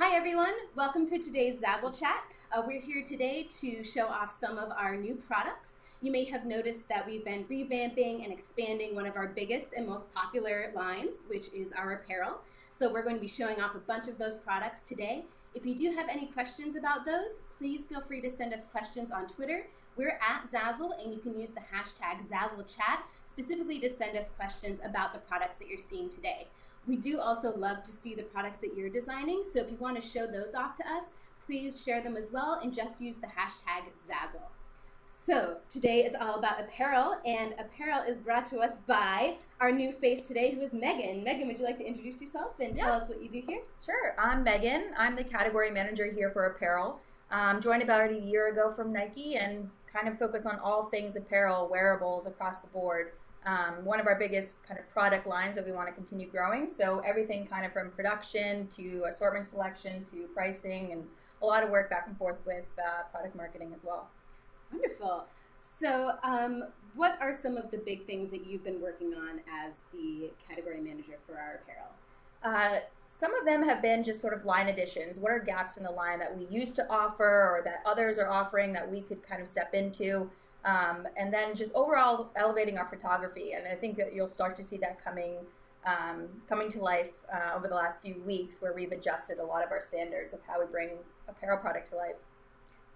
Hi everyone, welcome to today's Zazzle chat. We're here today to show off some of our new products. You may have noticed that we've been revamping and expanding one of our biggest and most popular lines, which is our apparel. So we're going to be showing off a bunch of those products today. If you do have any questions about those, please feel free to send us questions on Twitter. We're at Zazzle, and you can use the hashtag ZazzleChat specifically to send us questions about the products that you're seeing today. We do also love to see the products that you're designing, so if you want to show those off to us, please share them as well and just use the hashtag Zazzle. So today is all about apparel, and apparel is brought to us by our new face today, who is Megan. Megan, would you like to introduce yourself and tell us what you do here? Sure, I'm Megan. I'm the category manager here for apparel. Joined about a year ago from Nike and kind of focus on all things apparel, wearables across the board. One of our biggest kind of product lines that we want to continue growing. So everything kind of from production to assortment selection to pricing, and a lot of work back and forth with product marketing as well. Wonderful. So what are some of the big things that you've been working on as the category manager for our apparel? Some of them have been just sort of line additions. What are gaps in the line that we used to offer or that others are offering that we could kind of step into? And then just overall elevating our photography. And I think that you'll start to see that coming to life over the last few weeks, where we've adjusted a lot of our standards of how we bring apparel product to life.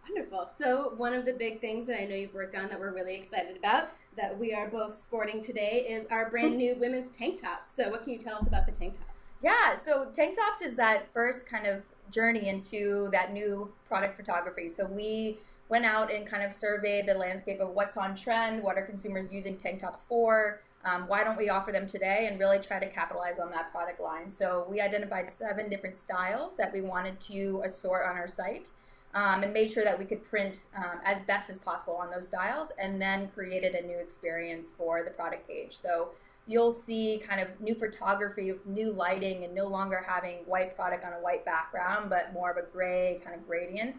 Wonderful. So one of the big things that I know you've worked on that we're really excited about, that we are both sporting today, is our brand new women's tank tops. So what can you tell us about the tank tops? Yeah, so tank tops is that first kind of journey into that new product photography. So we went out and kind of surveyed the landscape of what's on trend, what are consumers using tank tops for, why don't we offer them today, and really try to capitalize on that product line. So we identified 7 different styles that we wanted to assort on our site, and made sure that we could print as best as possible on those styles, and then created a new experience for the product page. So you'll see kind of new photography of new lighting and no longer having white product on a white background, but more of a gray kind of gradient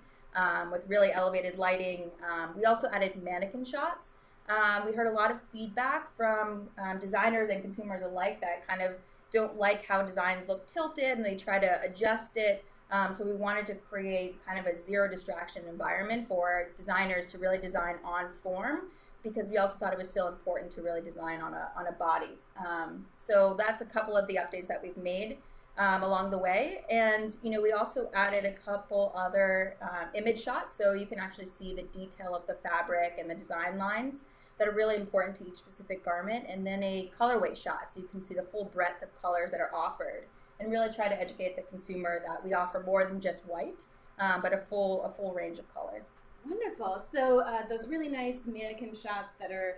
with really elevated lighting. We also added mannequin shots. We heard a lot of feedback from designers and consumers alike that kind of don't like how designs look tilted and they try to adjust it. So we wanted to create kind of a zero distraction environment for designers to really design on form, because we also thought it was still important to really design on a body. So that's a couple of the updates that we've made along the way. And we also added a couple other image shots, so you can actually see the detail of the fabric and the design lines that are really important to each specific garment, and then a colorway shot, so you can see the full breadth of colors that are offered, and really try to educate the consumer that we offer more than just white, but a full range of color. Wonderful. So those really nice mannequin shots that are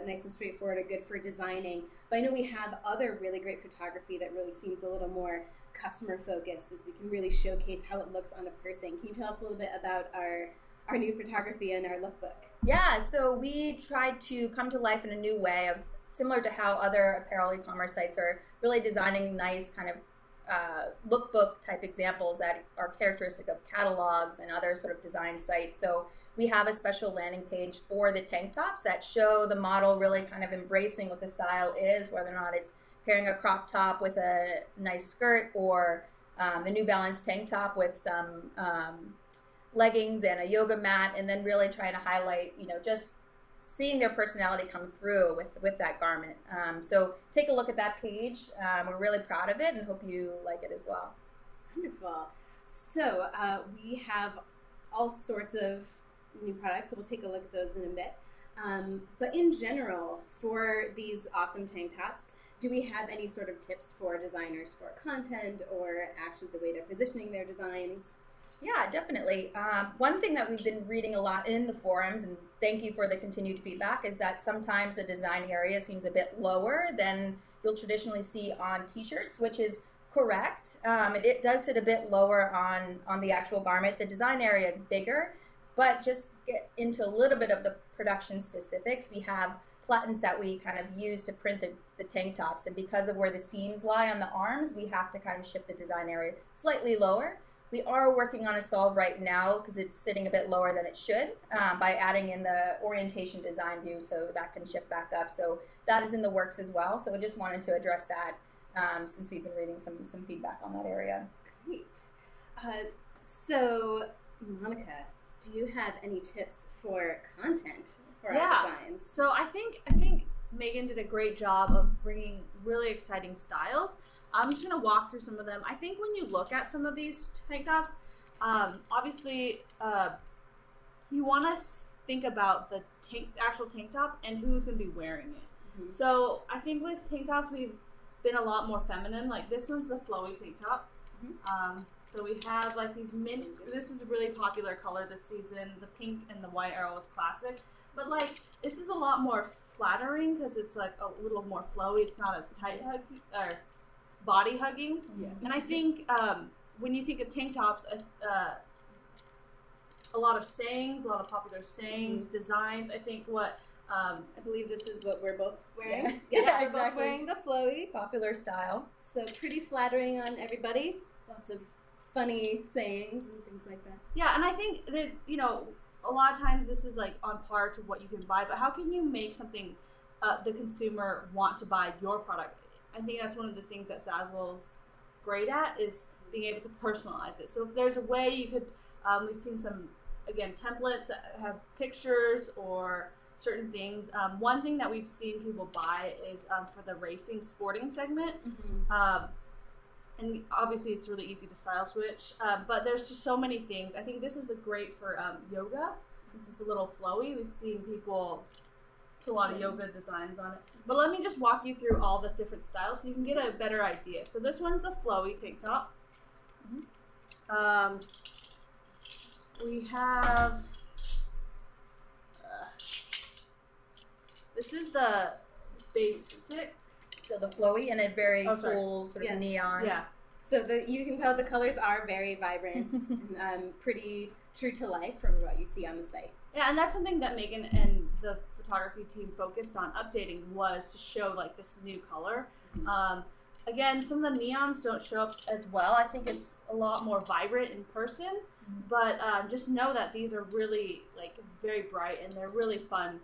nice and straightforward are good for designing. But I know we have other really great photography that really seems a little more customer focused, as we can really showcase how it looks on a person. Can you tell us a little bit about our new photography and our lookbook? Yeah, so we tried to come to life in a new way, of similar to how other apparel e-commerce sites are really designing nice kind of lookbook type examples that are characteristic of catalogs and other sort of design sites. So we have a special landing page for the tank tops that show the model really kind of embracing what the style is, whether or not it's pairing a crop top with a nice skirt, or the New Balance tank top with some leggings and a yoga mat, and then really trying to highlight, just seeing their personality come through with that garment. So take a look at that page. We're really proud of it and hope you like it as well. Wonderful. So we have all sorts of new products, so we'll take a look at those in a bit. But in general, for these awesome tank tops, do we have any sort of tips for designers for content, or actually the way they're positioning their designs? Yeah, definitely. One thing that we've been reading a lot in the forums, and thank you for the continued feedback, is that sometimes the design area seems a bit lower than you'll traditionally see on t-shirts, which is correct. It does sit a bit lower on the actual garment. The design area is bigger, but just get into a little bit of the production specifics. We have platens that we kind of use to print the tank tops, and because of where the seams lie on the arms, we have to kind of shift the design area slightly lower. We are working on a solve right now, because it's sitting a bit lower than it should, by adding in the orientation design view, so that can shift back up. So that is in the works as well. So I just wanted to address that since we've been reading some feedback on that area. Great. So, Monica, do you have any tips for content for our designs? So I think Megan did a great job of bringing really exciting styles. I'm just gonna walk through some of them. I think when you look at some of these tank tops, obviously you want to think about the actual tank top and who's going to be wearing it. Mm-hmm. So I think with tank tops we've been a lot more feminine. Like this one's the flowy tank top. Mm-hmm. So we have like these mint. This is a really popular color this season. The pink and the white are always classic. But like this is a lot more flattering because it's like a little more flowy. It's not as tight or body hugging. Yeah. And I think when you think of tank tops, a lot of sayings, a lot of popular sayings, mm-hmm. designs. I think what I believe this is what we're both wearing. Yeah, we're exactly. both wearing the flowy, popular style. So pretty flattering on everybody. Lots of funny sayings and things like that. Yeah, and I think that a lot of times this is like on par to what you can buy, but how can you make something the consumer want to buy your product? I think that's one of the things that Zazzle's great at is being able to personalize it. So if there's a way you could, we've seen some, again, templates that have pictures or certain things. One thing that we've seen people buy is for the racing sporting segment. Mm-hmm. And obviously it's really easy to style switch, but there's just so many things. I think this is a great for yoga. This is a little flowy. We've seen people put a lot of yoga designs on it. But let me just walk you through all the different styles so you can get a better idea. So this one's a flowy tank top. Mm-hmm. We have, this is the basic. Still the flowy and a very cool sort of neon. Yeah. So you can tell the colors are very vibrant and pretty true to life from what you see on the site. Yeah, and that's something that Megan and the photography team focused on updating was to show like this new color. Mm-hmm. Again, some of the neons don't show up as well. I think it's a lot more vibrant in person, mm-hmm. but just know that these are really like very bright and they're really fun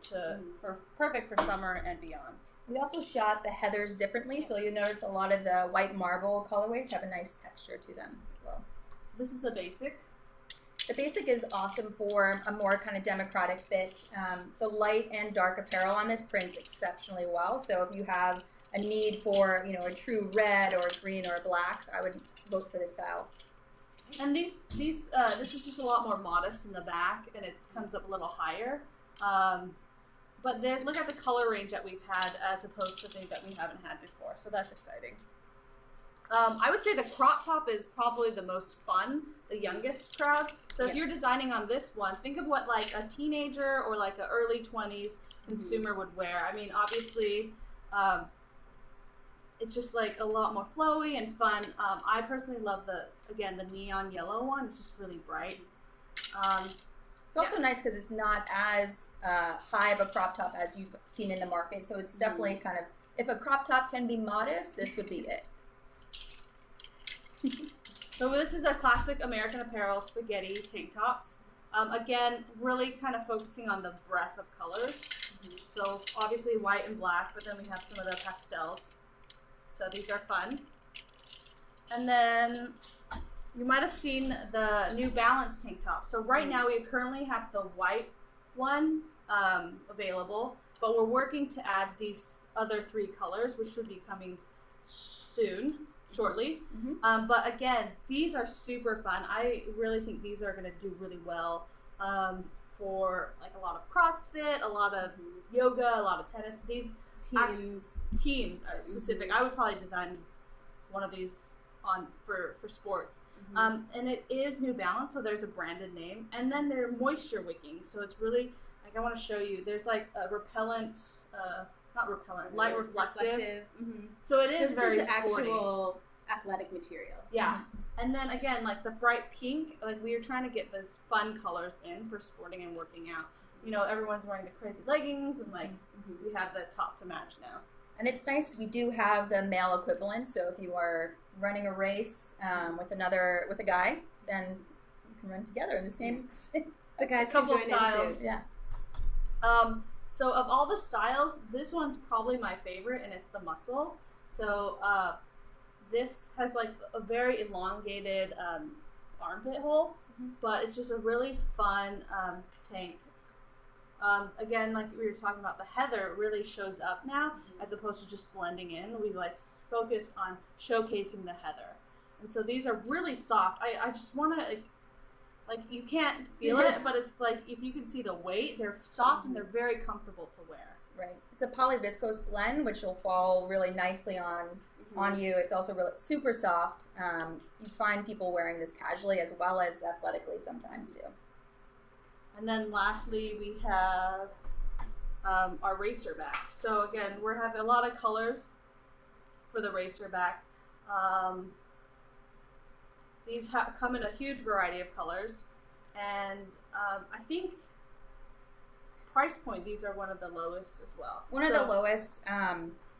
perfect for summer and beyond. We also shot the heathers differently, so you'll notice a lot of the white marble colorways have a nice texture to them as well. So this is the basic. The basic is awesome for a more kind of democratic fit. The light and dark apparel on this prints exceptionally well, so if you have a need for a true red or a green or a black, I would vote for this style. And this is just a lot more modest in the back, and it comes up a little higher. But then look at the color range that we've had as opposed to things that we haven't had before. So that's exciting. I would say the crop top is probably the most fun, the youngest crowd. So if you're designing on this one, think of what like a teenager or like an early 20s consumer would wear. I mean, obviously, it's just like a lot more flowy and fun. I personally love the neon yellow one. It's just really bright. It's also nice because it's not as high of a crop top as you've seen in the market. So it's definitely kind of, if a crop top can be modest, this would be it. So this is a classic American Apparel spaghetti tank tops. Again, really kind of focusing on the breadth of colors. Mm-hmm. So obviously white and black, but then we have some of the pastels. So these are fun. And then you might have seen the New Balance tank top. So right now we currently have the white one available, but we're working to add these other 3 colors, which should be coming shortly. Mm-hmm. But again, these are super fun. I really think these are going to do really well for like a lot of CrossFit, a lot of yoga, a lot of tennis. These teams are specific. I would probably design one of these for sports. And it is New Balance, so there's a branded name, and then they're moisture wicking, so it's really like I want to show you. There's like a repellent, not repellent, light reflective. Mm-hmm. So it is very sporty. Actual athletic material. Yeah, and then again, like the bright pink, like we are trying to get those fun colors in for sporting and working out. Everyone's wearing the crazy leggings, and like we have the top to match now. And it's nice, we do have the male equivalent, so if you are running a race with a guy, then you can run together in the same the guys couple can join styles. In too. Yeah. So of all the styles, this one's probably my favorite, and it's the muscle. So this has like a very elongated armpit hole, but it's just a really fun tank. Again, like we were talking about, the heather really shows up now as opposed to just blending in. We like focus on showcasing the heather. And so these are really soft. I just want to, like you can't feel it, but it's like if you can see the weight, they're soft and they're very comfortable to wear. Right. It's a polyviscose blend, which will fall really nicely on you. It's also really super soft. You find people wearing this casually as well as athletically sometimes too. And then lastly, we have our racerback. So again, we're having a lot of colors for the racerback. These come in a huge variety of colors, and I think price point, these are one of the lowest as well. One of the lowest.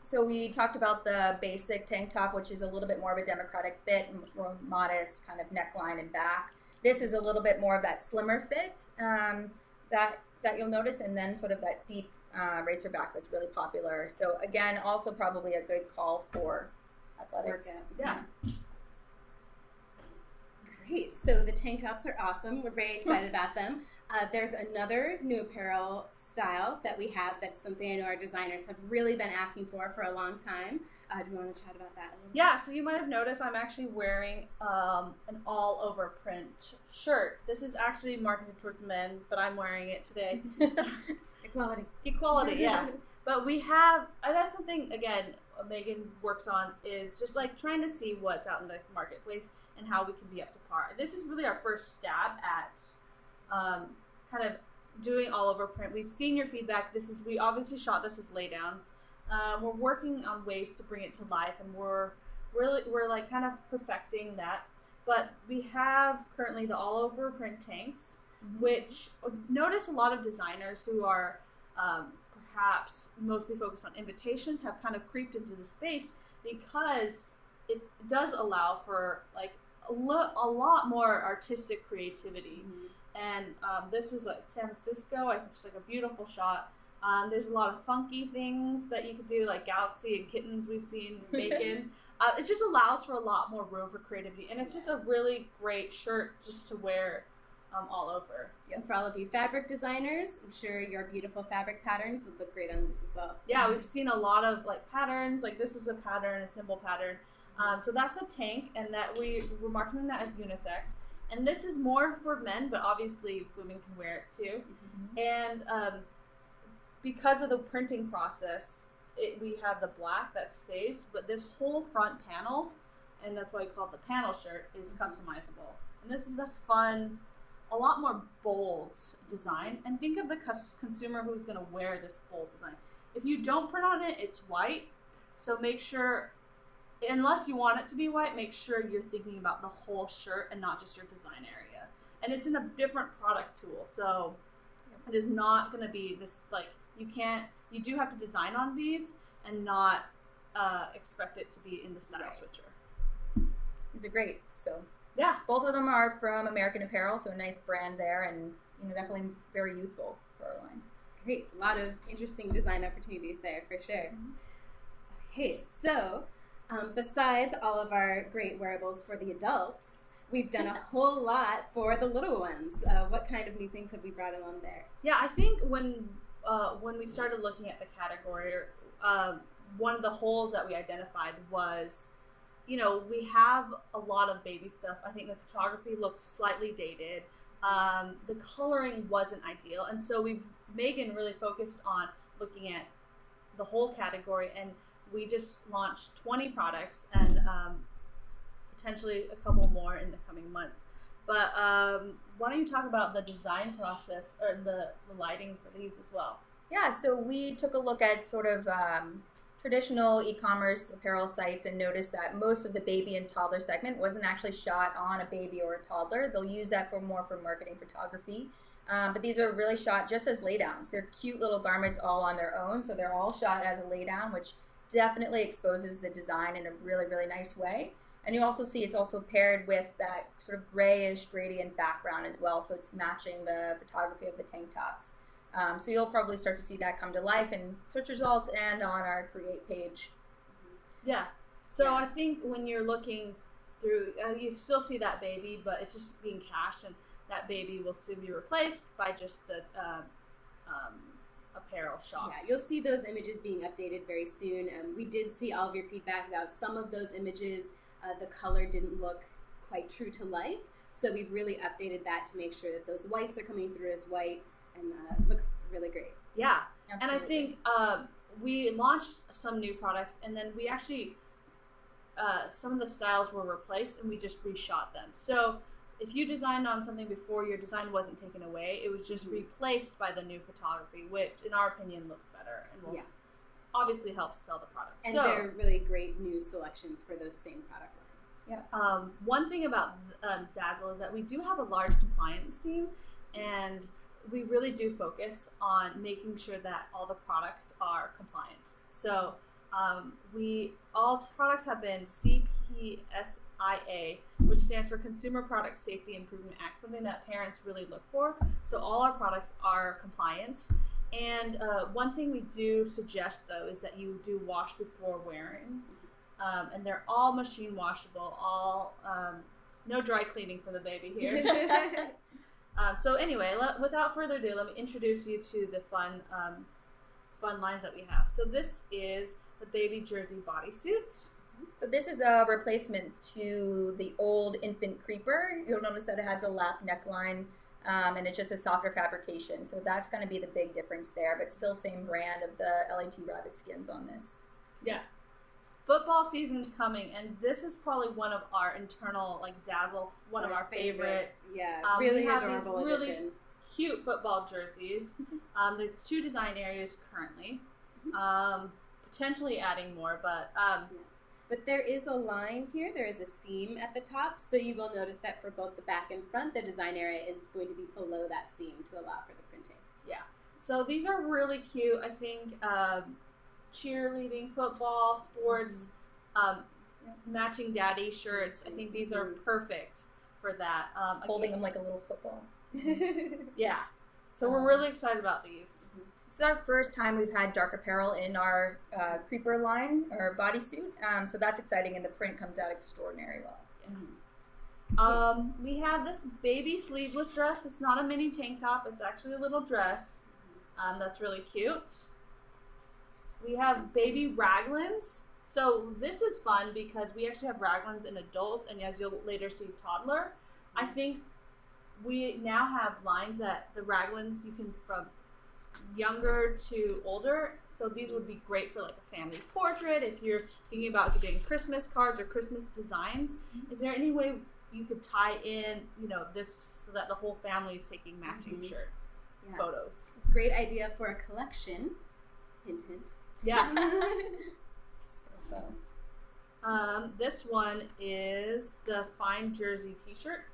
So we talked about the basic tank top, which is a little bit more of a democratic fit, more modest kind of neckline and back. This is a little bit more of that slimmer fit that you'll notice, and then sort of that deep racer back that's really popular. So again, also probably a good call for athletics. Yeah. Great. So the tank tops are awesome. We're very excited about them. There's another new apparel style that we have that's something I know our designers have really been asking for a long time. Do you want to chat about that a little bit? Yeah, so you might have noticed I'm actually wearing an all-over print shirt. This is actually marketed towards men, but I'm wearing it today. Equality, yeah. But we have, that's something, again, Megan works on, is just like trying to see what's out in the marketplace and how we can be up to par. This is really our first stab at kind of doing all over print. We've seen your feedback. We obviously shot this as laydowns. We're working on ways to bring it to life, and we're like kind of perfecting that. But we have currently the all over print tanks, which notice a lot of designers who are perhaps mostly focused on invitations have kind of creeped into the space because it does allow for like a lot more artistic creativity. And this is like San Francisco. I think it's like a beautiful shot. There's a lot of funky things that you could do, like Galaxy and Kittens we've seen Bacon. It just allows for a lot more room for creativity. And it's just a really great shirt just to wear all over. And for all of you fabric designers, I'm sure your beautiful fabric patterns would look great on this as well. Yeah, we've seen a lot of like patterns. Like this is a pattern, a simple pattern. So that's a tank, and that we're marketing that as unisex. And this is more for men, but obviously women can wear it too. And because of the printing process, we have the black that stays, but this whole front panel, and that's why we call it the panel shirt, is customizable. And this is a fun, a lot more bold design. And think of the consumer who's going to wear this bold design. If you don't print on it, it's white. So make sure, unless you want it to be white, make sure you're thinking about the whole shirt and not just your design area. And it's in a different product tool. So it is not going to be this, like, you do have to design on these and not expect it to be in the style switcher. These are great. So yeah, both of them are from American Apparel, so a nice brand there, and definitely very youthful for our line. Great, a lot of interesting design opportunities there for sure. Okay, so besides all of our great wearables for the adults, we've done a whole lot for the little ones. What kind of new things have we brought along there? Yeah, I think when we started looking at the category, one of the holes that we identified was, we have a lot of baby stuff. I think the photography looked slightly dated. The coloring wasn't ideal. And so Megan really focused on looking at the whole category, and we just launched 20 products and potentially a couple more in the coming months. But why don't you talk about the design process or the lighting for these as well? Yeah, so we took a look at sort of traditional e-commerce apparel sites and noticed that most of the baby and toddler segment wasn't actually shot on a baby or a toddler. They'll use that for marketing photography. But these are really shot just as laydowns. They're cute little garments all on their own, so they're all shot as a laydown, which definitely exposes the design in a really, really nice way. And you also see it's also paired with that sort of grayish gradient background as well, so it's matching the photography of the tank tops. So you'll probably start to see that come to life in search results and on our Create page. Yeah. So I think when you're looking through. You still see that baby, but it's just being cached, and that baby will soon be replaced by just the apparel shot. Yeah, you'll see those images being updated very soon. We did see all of your feedback about some of those images. The color didn't look quite true to life, so we've really updated that to make sure that those whites are coming through as white, and looks really great. Yeah, Absolutely. and I think we launched some new products, and then we actually some of the styles were replaced, and we just reshot them. So if you designed on something before, your design wasn't taken away. It was just replaced by the new photography, which, in our opinion, looks better and will obviously help sell the product. And they're really great new selections for those same product lines. Yeah. One thing about Zazzle is that we do have a large compliance team, and we really do focus on making sure that all the products are compliant. So all products have been CPSIA, which stands for Consumer Product Safety Improvement Act, something that parents really look for. So all our products are compliant. And one thing we do suggest, though, is that you do wash before wearing. And they're all machine washable, all no dry cleaning for the baby here. So anyway, without further ado, let me introduce you to the fun lines that we have. So this is the baby jersey bodysuit. So this is a replacement to the old infant creeper. You'll notice that it has a lap neckline, and it's just a softer fabrication. So that's going to be the big difference there, but still same brand of the LAT rabbit skins on this. Yeah. Football season's coming, and this is probably one of our internal, like Zazzle, one of our favorites. Yeah, really we have adorable these really edition. Cute football jerseys. There's 2 design areas currently. Potentially adding more, but But there is a line here. There is a seam at the top, so you will notice that for both the back and front, the design area is going to be below that seam to allow for the printing. yeah. So these are really cute. I think cheerleading, football, sports, matching daddy shirts. I think these are perfect for that. Holding them like a little football. Yeah. So we're really excited about these. This is our first time we've had dark apparel in our creeper line, or bodysuit. So that's exciting, and the print comes out extraordinary well. We have this baby sleeveless dress. It's not a mini tank top. It's actually a little dress. That's really cute. We have baby raglans. So this is fun because we actually have raglans in adults, and as you'll later see, toddler. I think we now have lines that the raglans you can from younger to older. So these would be great for like a family portrait if you're thinking about doing Christmas cards or Christmas designs. Is there any way you could tie in, this so that the whole family is taking matching shirt photos? Great idea for a collection. Hint, hint. Yeah. So. This one is the Fine Jersey t-shirt.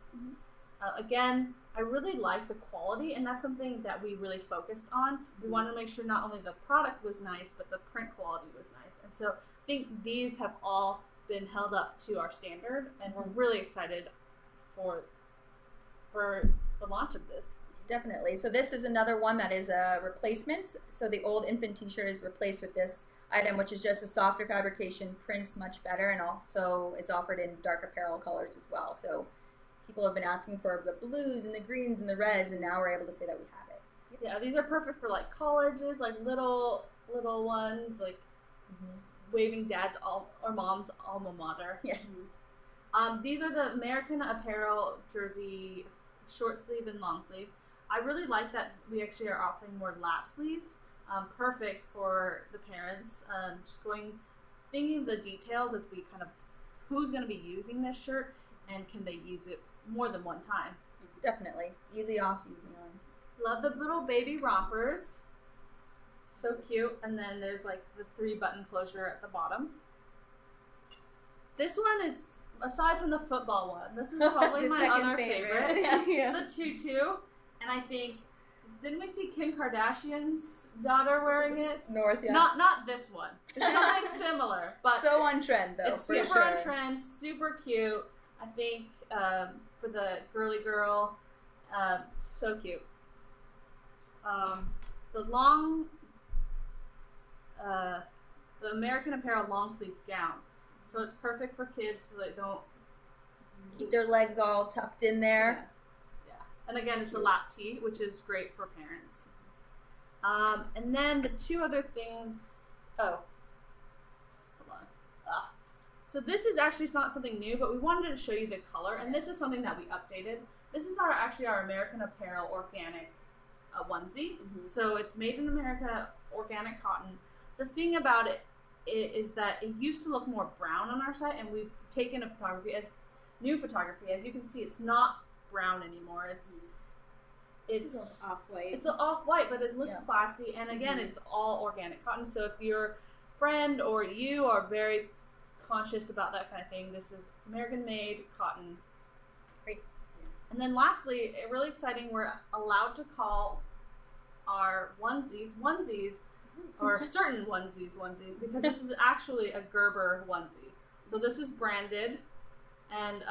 Again, I really like the quality, and that's something that we really focused on. We wanted to make sure not only the product was nice, but the print quality was nice. And so I think these have all been held up to our standard, and we're really excited for the launch of this. Definitely. So this is another one that is a replacement. So the old infant t-shirt is replaced with this item, which is just a softer fabrication, prints much better, and also is offered in dark apparel colors as well. So people have been asking for the blues and the greens and the reds, and now we're able to say that we have it. Yeah, these are perfect for like colleges, like little ones, like waving dad's or mom's alma mater. Yes. These are the American Apparel jersey, short sleeve and long sleeve. I really like that we actually are offering more lap sleeves. Perfect for the parents. Just thinking of the details as we kind of who's going to be using this shirt, and can they use it more than one time. Definitely. Easy off, easy on. Love the little baby rompers. So cute. And then there's like the 3-button closure at the bottom. This one is, aside from the football one, this is probably my other favorite. The tutu. And I think, didn't we see Kim Kardashian's daughter wearing it? North, yeah. Not this one. It's something similar. But so on trend, though. It's super on trend, super cute. I think for the girly girl, so cute. The American Apparel long sleeve gown. So it's perfect for kids so they don't keep their legs all tucked in there. Yeah. And again, it's a lap tee, which is great for parents. And then the two other things. Oh, hold on. So this is actually not something new, but we wanted to show you the color, and this is something that we updated. This is actually our American Apparel organic onesie. So it's made in America, organic cotton. The thing about it is that it used to look more brown on our site, and we've taken new photography. As you can see, it's not brown anymore. It's off-white. It's off-white, but it looks classy. And again, it's all organic cotton. So if your friend or you are very conscious about that kind of thing, this is American-made cotton. Great. And then lastly, really exciting, we're allowed to call our onesies, or certain onesies, because this is actually a Gerber onesie. So this is branded, and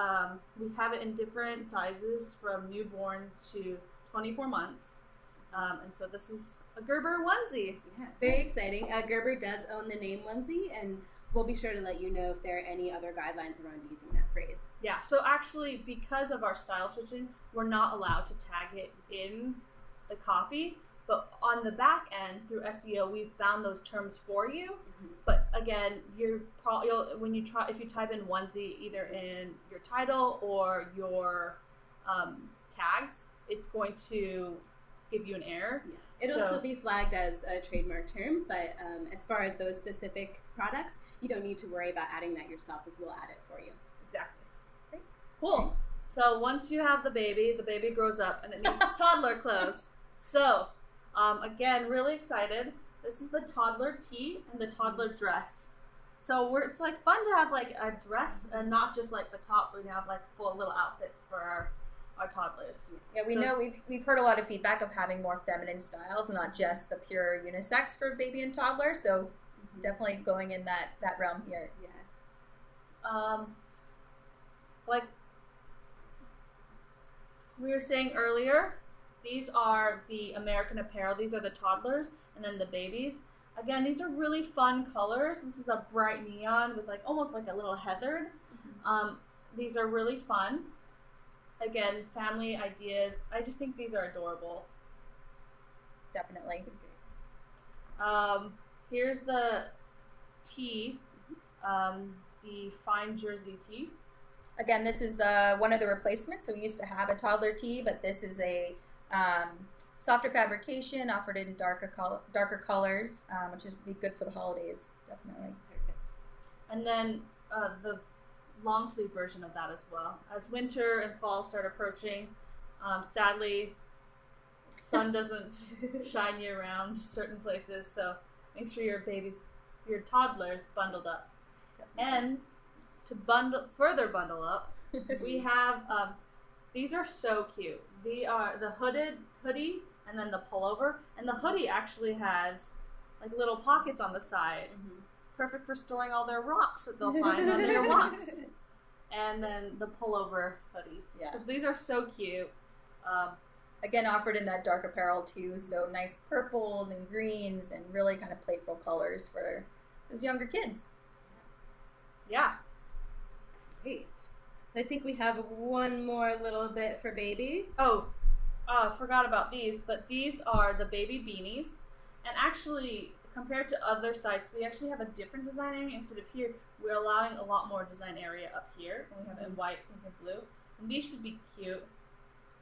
we have it in different sizes from newborn to 24 months. And so this is a Gerber onesie. Yeah, very exciting. Gerber does own the name onesie, and we'll be sure to let you know if there are any other guidelines around using that phrase. Yeah, so actually, because of our style switching, we're not allowed to tag it in the copy. But on the back end, through SEO, we've found those terms for you. But again, if you type in onesie either in your title or your tags, it's going to give you an error. Yeah. It'll still be flagged as a trademark term, but as far as those specific products, you don't need to worry about adding that yourself, as we'll add it for you. Exactly. Okay. Cool. So once you have the baby grows up and it needs toddler clothes. So again, really excited. This is the toddler tee and the toddler dress. So it's like fun to have like a dress and not just like the top. We have like full little outfits for our toddlers. Yeah, we know we've heard a lot of feedback of having more feminine styles, not just the pure unisex for baby and toddler. So definitely going in that realm here. Yeah. Like we were saying earlier, these are the American Apparel. These are the toddlers, and then the babies. Again, these are really fun colors. This is a bright neon with like almost like a little heathered. These are really fun. Again, family ideas. I just think these are adorable. Definitely. Here's the tee, the fine jersey tee. Again, this is one of the replacements. So we used to have a toddler tee, but this is a softer fabrication, offered in darker colors, which would be good for the holidays, definitely. Perfect. And then the long sleeve version of that as well. As winter and fall start approaching, sadly, sun doesn't shine year round certain places, so make sure your toddler's bundled up. And to further bundle up, we have these are so cute. They are the hoodie and then the pullover, and the hoodie actually has like little pockets on the side. Perfect for storing all their rocks that they'll find on their walks. And then the pullover hoodie. Yeah. So these are so cute. Again, offered in that dark apparel too, so nice purples and greens and really kind of playful colors for those younger kids. Yeah. Great. I think we have one more little bit for baby. Oh, forgot about these, but these are the baby beanies. And actually, compared to other sites, we actually have a different design area. Instead of here, we're allowing a lot more design area up here. And we have it in white, pink, and blue. And these should be cute.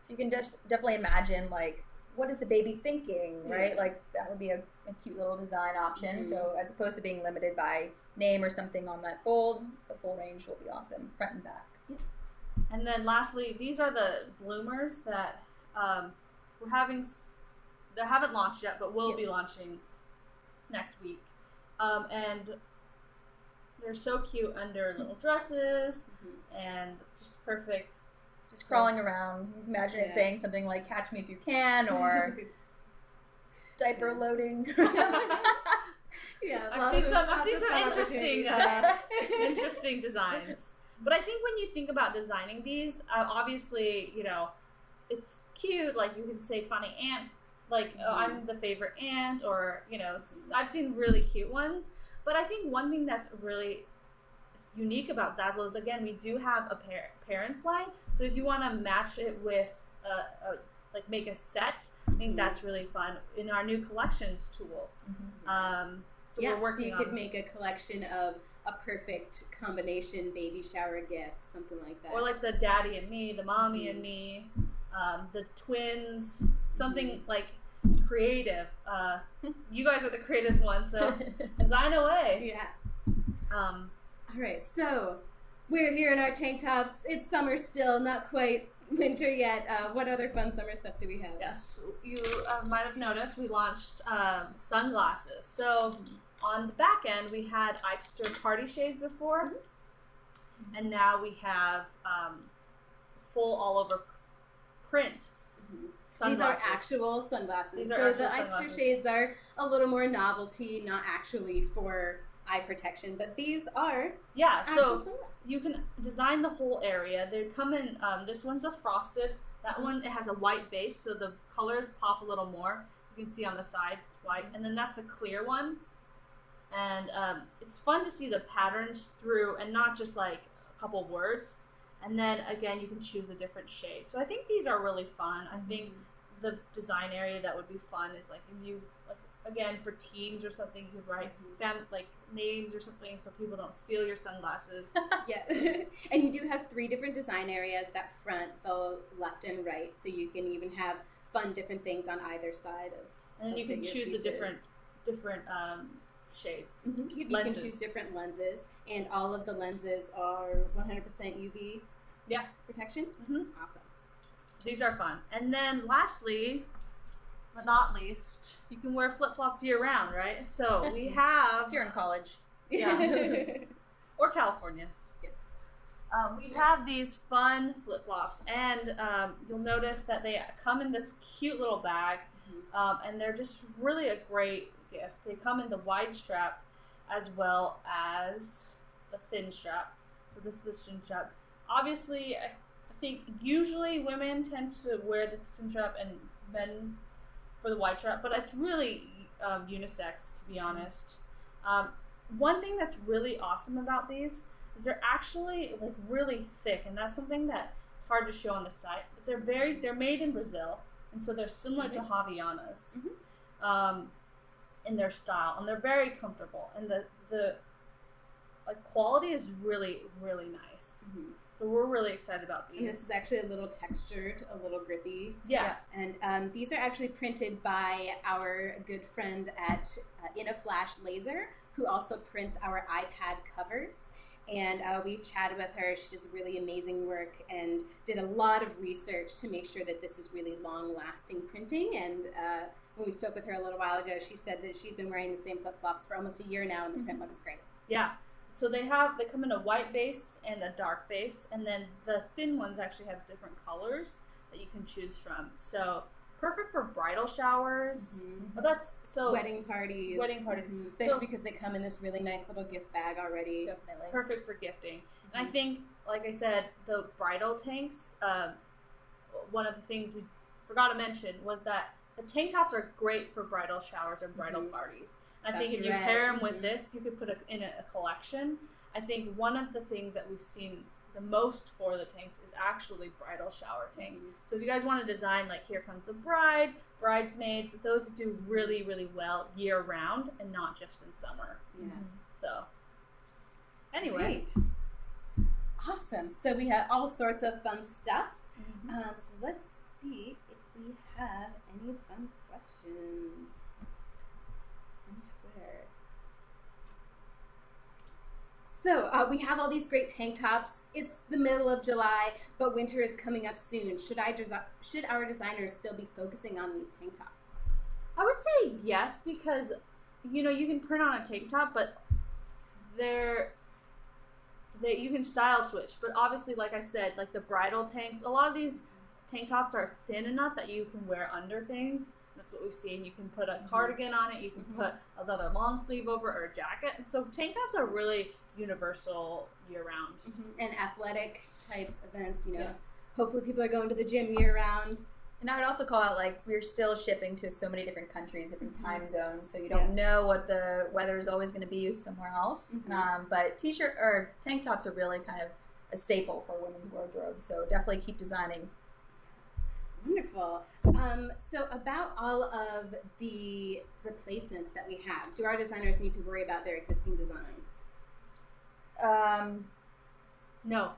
So you can definitely imagine, like, what is the baby thinking, right? Yeah. Like, that would be a cute little design option. So as opposed to being limited by name or something on that fold, the full range will be awesome, front and back. And then lastly, these are the bloomers that they haven't launched yet, but will be launching next week. And they're so cute under little dresses and just perfect. Just crawling around. Imagine it saying something like "Catch me if you can" or diaper loading or something. Yeah, I've seen some interesting designs. But I think when you think about designing these, obviously, it's cute. Like you can say funny aunt, like I'm the favorite aunt, or I've seen really cute ones. But I think one thing that's really unique about Zazzle is, again, we do have a parents line. So if you want to match it with like make a set, I think that's really fun in our new collections tool. So we're working so you could make a collection of a perfect combination baby shower gift, something like that. Or like the daddy and me, the mommy and me, the twins, something like creative. You guys are the creative ones, so design away. Yeah. All right, so we're here in our tank tops. It's summer still, not quite winter yet. What other fun summer stuff do we have? Yes, you might have noticed we launched sunglasses. So on the back end, we had Ipster party shades before, and now we have full all over print sunglasses. These are actual sunglasses. These are so actual the Ipster sunglasses. shades are a little more novelty, not actually for eye protection, but these are actual sunglasses. You can design the whole area. They come in, this one's a frosted. That one, it has a white base, so the colors pop a little more. You can see on the sides, it's white. And then that's a clear one. And it's fun to see the patterns through and not just like a couple words. And then again, you can choose a different shade. So I think these are really fun. I think the design area that would be fun is like if you, like, again, for teams or something, you could write like names or something so people don't steal your sunglasses. Yeah. And you do have 3 different design areas, that front, the left and right, so you can even have fun different things on either side of. And then you can choose the different shades. You can choose different lenses, and all of the lenses are 100% UV protection. Awesome. So these are fun. And then lastly, but not least, you can wear flip-flops year-round, right? So we have... If you're in college. Yeah. Or California. We have these fun flip-flops, and you'll notice that they come in this cute little bag, and they're just really a great gift. They come in the wide strap as well as the thin strap. So this is the thin strap. Obviously, I think usually women tend to wear the thin strap and men for the wide strap, but it's really unisex, to be honest. One thing that's really awesome about these is they're actually like really thick, and that's something that it's hard to show on the site. But they're made in Brazil, and so they're similar to Havaianas in their style, and they're very comfortable, and the like quality is really, really nice. So we're really excited about these. And this is actually a little textured, a little grippy. Yeah. And these are actually printed by our good friend at In a Flash Laser, who also prints our iPad covers. And we've chatted with her. She does really amazing work and did a lot of research to make sure that this is really long-lasting printing. And when we spoke with her a little while ago, she said that she's been wearing the same flip-flops for almost a year now, and the print looks great. Yeah. So they come in a white base and a dark base, and then the thin ones actually have different colors that you can choose from. So perfect for bridal showers. But that's so wedding parties, especially because they come in this really nice little gift bag already. Definitely. Perfect for gifting. And I think, like I said, the bridal tanks. One of the things we forgot to mention was that the tank tops are great for bridal showers and bridal parties. I think if you pair them with this, you could put in a collection. I think one of the things that we've seen the most for the tanks is actually bridal shower tanks. So if you guys want to design like Here Comes the Bride, Bridesmaids, those do really, really well year round and not just in summer. So anyway. Great. Awesome. So we have all sorts of fun stuff. So let's see if we have any fun questions on Twitter. So we have all these great tank tops. It's the middle of July, but winter is coming up soon. Should our designers still be focusing on these tank tops? I would say yes, because you can print on a tank top, but you can style switch. But obviously, like I said, like the bridal tanks, a lot of these tank tops are thin enough that you can wear under things. That's what we've seen. You can put a cardigan on it. You can put another long sleeve over or a jacket. And so tank tops are really universal year round. And athletic type events, hopefully people are going to the gym year round. And I would also call out, like, we're still shipping to so many different countries, different time zones, so you don't know what the weather is always going to be somewhere else. But t-shirt or tank tops are really kind of a staple for women's wardrobe, so definitely keep designing. Wonderful. So about all of the replacements that we have, do our designers need to worry about their existing designs? No.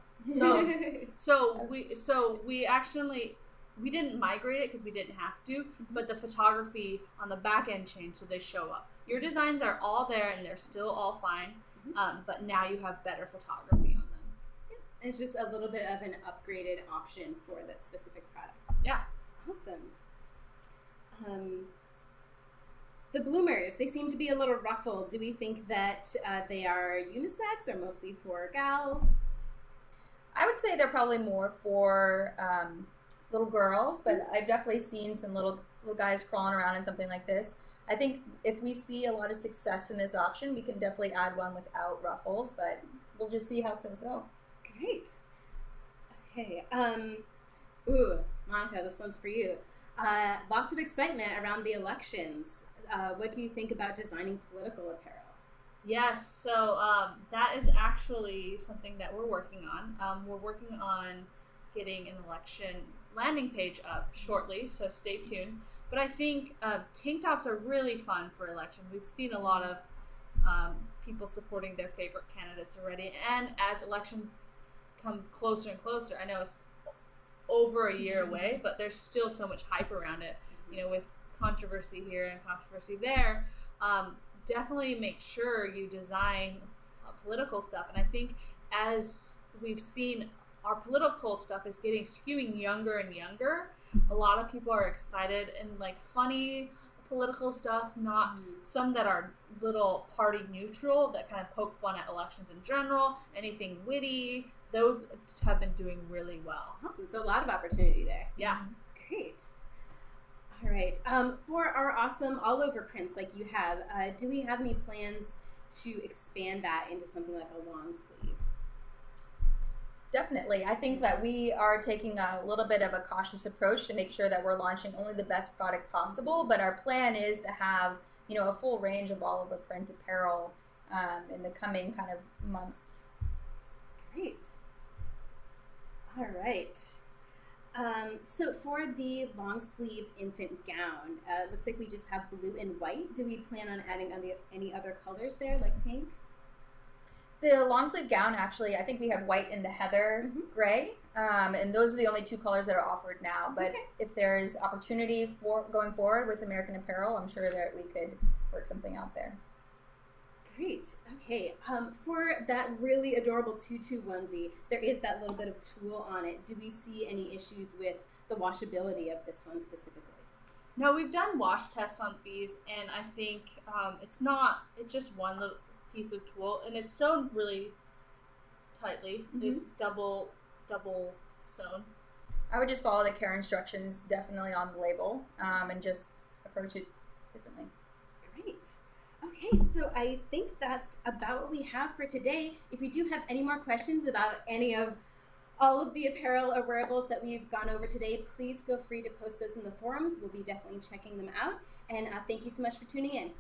So we actually, we didn't migrate it because we didn't have to, but the photography on the back end changed, so they show up. Your designs are all there and they're still all fine, but now you have better photography on them. And it's just a little bit of an upgraded option for that specific product. Yeah. Awesome. The bloomers, they seem to be a little ruffled. Do we think that they are unisex or mostly for gals? I would say they're probably more for little girls, but I've definitely seen some little guys crawling around in something like this. I think if we see a lot of success in this option, we can definitely add one without ruffles, but we'll just see how things go. Great. Okay. Ooh, Monica, this one's for you. Lots of excitement around the elections. What do you think about designing political apparel? Yes, so that is actually something that we're working on. We're working on getting an election landing page up shortly, so stay tuned. But I think tank tops are really fun for elections. We've seen a lot of people supporting their favorite candidates already, and as elections come closer and closer, I know it's over a year away, but there's still so much hype around it, you know, with controversy here and controversy there. Definitely make sure you design political stuff. And I think as we've seen, our political stuff is skewing younger and younger. A lot of people are excited and like funny political stuff, not some that are little party neutral that kind of poke fun at elections in general, anything witty. Those have been doing really well. Awesome. So a lot of opportunity there. Yeah. Great. All right. For our awesome all over prints like you have, do we have any plans to expand that into something like a long sleeve? Definitely. I think that we are taking a little bit of a cautious approach to make sure that we're launching only the best product possible, but our plan is to have, you know, a full range of all of the print apparel in the coming kind of months. Great. All right. So for the long sleeve infant gown, looks like we just have blue and white. Do we plan on adding any other colors there, like pink? The long sleeve gown, actually, I think we have white and the heather gray, and those are the only two colors that are offered now. But if there is opportunity for going forward with American Apparel, I'm sure that we could work something out there. Great. Okay. For that really adorable tutu onesie, there is that little bit of tulle on it. Do we see any issues with the washability of this one specifically? No, we've done wash tests on these, and I think it's just one little piece of tulle, and it's sewn really tightly. It's double sewn. I would just follow the care instructions definitely on the label and just approach it differently. Great. Okay, so I think that's about what we have for today. If you do have any more questions about any of all of the apparel or wearables that we've gone over today, please feel free to post those in the forums. We'll be definitely checking them out. And thank you so much for tuning in.